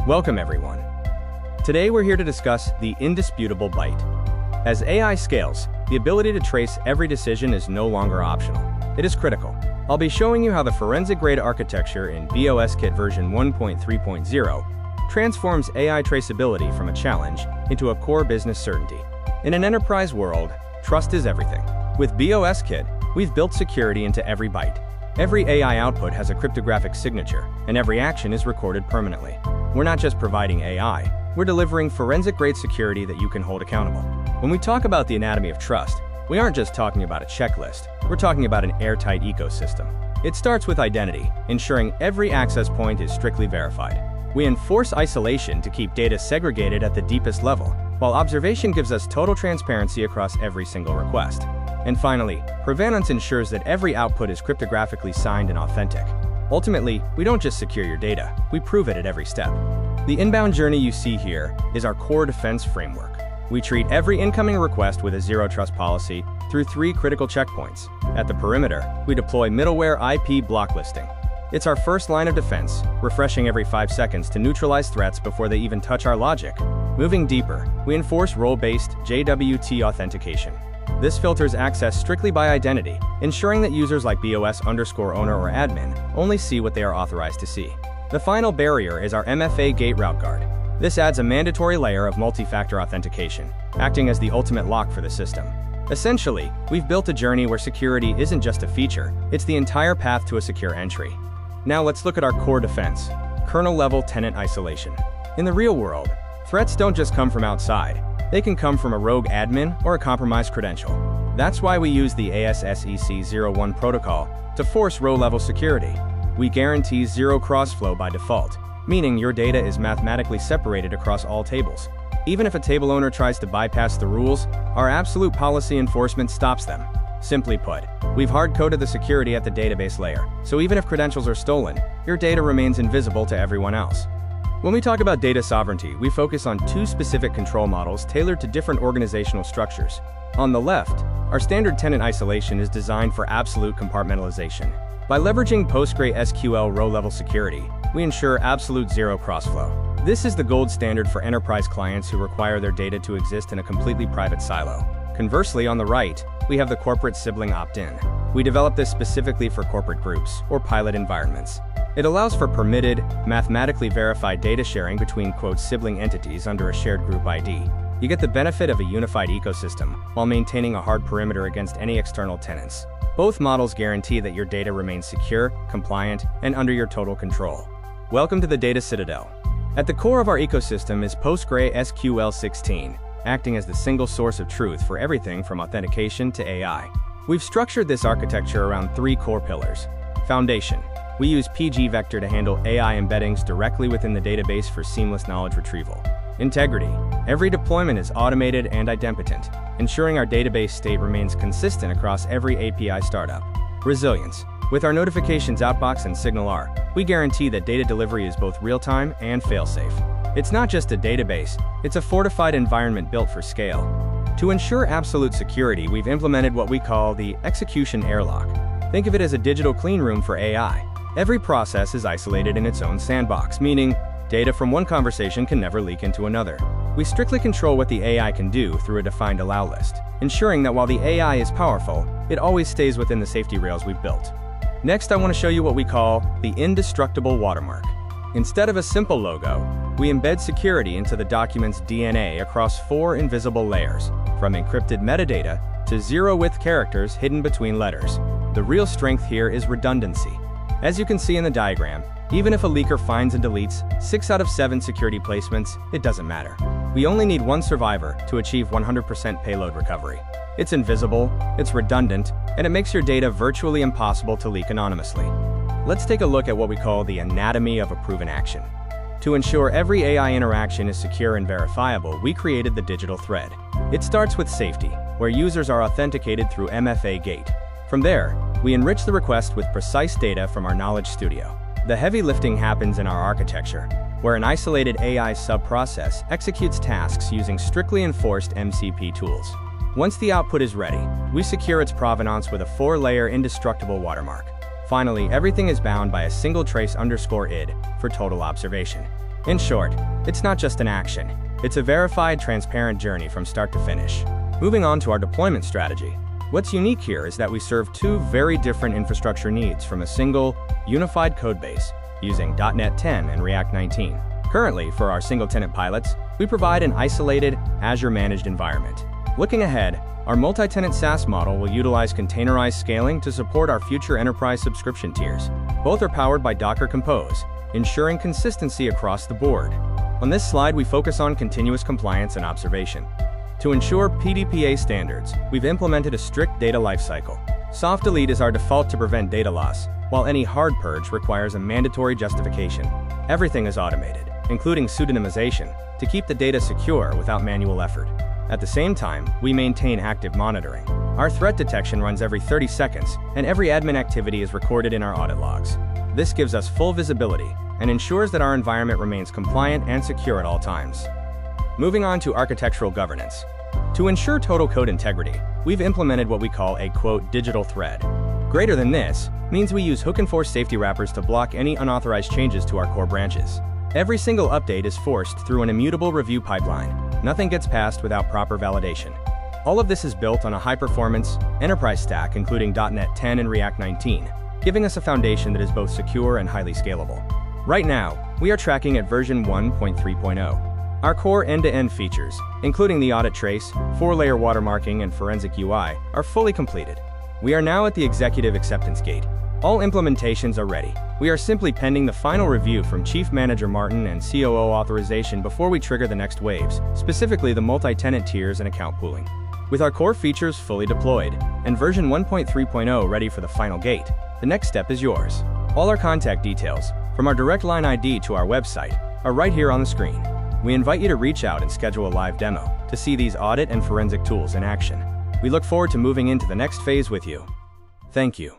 Welcome everyone. Today we're here to discuss the indisputable byte. As AI scales, the ability to trace every decision is no longer optional. It is critical. I'll be showing you how the forensic-grade architecture in BOS-Kit version 1.3.0 transforms AI traceability from a challenge into a core business certainty. In an enterprise world, trust is everything. With BOS-Kit, we've built security into every byte. Every AI output has a cryptographic signature, and every action is recorded permanently. We're not just providing AI, we're delivering forensic-grade security that you can hold accountable. When we talk about the anatomy of trust, we aren't just talking about a checklist, we're talking about an airtight ecosystem. It starts with identity, ensuring every access point is strictly verified. We enforce isolation to keep data segregated at the deepest level, while observation gives us total transparency across every single request. And finally, provenance ensures that every output is cryptographically signed and authentic. Ultimately, we don't just secure your data, we prove it at every step. The inbound journey you see here is our core defense framework. We treat every incoming request with a zero-trust policy through 3 critical checkpoints. At the perimeter, we deploy middleware IP blocklisting. It's our first line of defense, refreshing every 5 seconds to neutralize threats before they even touch our logic. Moving deeper, we enforce role-based JWT authentication. This filters access strictly by identity, ensuring that users like BOS_owner or admin only see what they are authorized to see. The final barrier is our MFA gate route guard. This adds a mandatory layer of multi-factor authentication, acting as the ultimate lock for the system. Essentially, we've built a journey where security isn't just a feature, it's the entire path to a secure entry. Now let's look at our core defense, kernel-level tenant isolation. In the real world, threats don't just come from outside. They can come from a rogue admin or a compromised credential. That's why we use the ASSEC01 protocol to force row-level security. We guarantee zero crossflow by default, meaning your data is mathematically separated across all tables. Even if a table owner tries to bypass the rules, our absolute policy enforcement stops them. Simply put, we've hard-coded the security at the database layer, so even if credentials are stolen, your data remains invisible to everyone else. When we talk about data sovereignty, we focus on 2 specific control models tailored to different organizational structures. On the left, our standard tenant isolation is designed for absolute compartmentalization. By leveraging PostgreSQL row-level security, we ensure absolute zero crossflow. This is the gold standard for enterprise clients who require their data to exist in a completely private silo. Conversely, on the right, we have the corporate sibling opt-in. We developed this specifically for corporate groups or pilot environments. It allows for permitted, mathematically verified data sharing between sibling entities under a shared group ID. You get the benefit of a unified ecosystem while maintaining a hard perimeter against any external tenants. Both models guarantee that your data remains secure, compliant, and under your total control. Welcome to the Data Citadel. At the core of our ecosystem is PostgreSQL 16, acting as the single source of truth for everything from authentication to AI. We've structured this architecture around 3 core pillars. Foundation. We use pgvector to handle AI embeddings directly within the database for seamless knowledge retrieval. Integrity. Every deployment is automated and idempotent, ensuring our database state remains consistent across every API startup. Resilience. With our notifications outbox and SignalR, we guarantee that data delivery is both real-time and fail-safe. It's not just a database, it's a fortified environment built for scale. To ensure absolute security, we've implemented what we call the execution airlock. Think of it as a digital clean room for AI. Every process is isolated in its own sandbox, meaning data from one conversation can never leak into another. We strictly control what the AI can do through a defined allow list, ensuring that while the AI is powerful, it always stays within the safety rails we've built. Next, I want to show you what we call the indestructible watermark. Instead of a simple logo, we embed security into the document's DNA across 4 invisible layers, from encrypted metadata to zero-width characters hidden between letters. The real strength here is redundancy. As you can see in the diagram, even if a leaker finds and deletes 6 out of 7 security placements, it doesn't matter. We only need 1 survivor to achieve 100% payload recovery. It's invisible, it's redundant, and it makes your data virtually impossible to leak anonymously. Let's take a look at what we call the anatomy of a proven action. To ensure every AI interaction is secure and verifiable, we created the digital thread. It starts with safety, where users are authenticated through MFA gate. From there, we enrich the request with precise data from our Knowledge Studio. The heavy lifting happens in our architecture, where an isolated AI sub-process executes tasks using strictly enforced MCP tools. Once the output is ready, we secure its provenance with a 4-layer indestructible watermark. Finally, everything is bound by a single trace _id for total observation. In short, it's not just an action. It's a verified, transparent journey from start to finish. Moving on to our deployment strategy. What's unique here is that we serve two very different infrastructure needs from a single, unified codebase using .NET 10 and React 19. Currently, for our single-tenant pilots, we provide an isolated, Azure-managed environment. Looking ahead, our multi-tenant SaaS model will utilize containerized scaling to support our future enterprise subscription tiers. Both are powered by Docker Compose, ensuring consistency across the board. On this slide, we focus on continuous compliance and observation. To ensure PDPA standards, we've implemented a strict data lifecycle. Soft delete is our default to prevent data loss, while any hard purge requires a mandatory justification. Everything is automated, including pseudonymization, to keep the data secure without manual effort. At the same time, we maintain active monitoring. Our threat detection runs every 30 seconds, and every admin activity is recorded in our audit logs. This gives us full visibility and ensures that our environment remains compliant and secure at all times. Moving on to architectural governance. To ensure total code integrity, we've implemented what we call a digital thread. Greater than this means we use hook and force safety wrappers to block any unauthorized changes to our core branches. Every single update is forced through an immutable review pipeline. Nothing gets passed without proper validation. All of this is built on a high-performance, enterprise stack including .NET 10 and React 19, giving us a foundation that is both secure and highly scalable. Right now, we are tracking at version 1.3.0. Our core end-to-end features, including the audit trace, 4-layer watermarking, and forensic UI, are fully completed. We are now at the executive acceptance gate. All implementations are ready. We are simply pending the final review from Chief Manager Martin and COO authorization before we trigger the next waves, specifically the multi-tenant tiers and account pooling. With our core features fully deployed, and version 1.3.0 ready for the final gate, the next step is yours. All our contact details, from our direct line ID to our website, are right here on the screen. We invite you to reach out and schedule a live demo to see these audit and forensic tools in action. We look forward to moving into the next phase with you. Thank you.